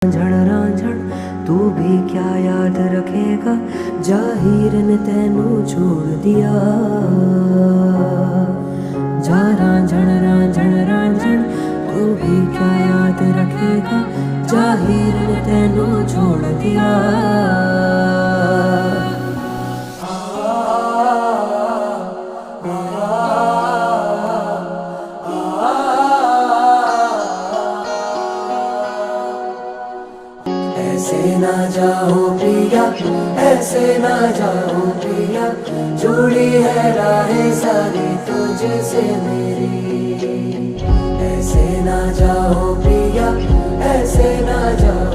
रांझण तू भी क्या याद रखेगा, जाहिर ने तेनू छोड़ दिया। जा रांझण रांझण रांझण तू भी क्या याद रखेगा, जाहिर ने तेनू छोड़ दिया। ऐसे ना जाओ पिया, ऐसे ना जाओ पिया, जुड़ी है राहें सारी तुझसे मेरी। ऐसे ना जाओ पिया, ऐसे ना जाओ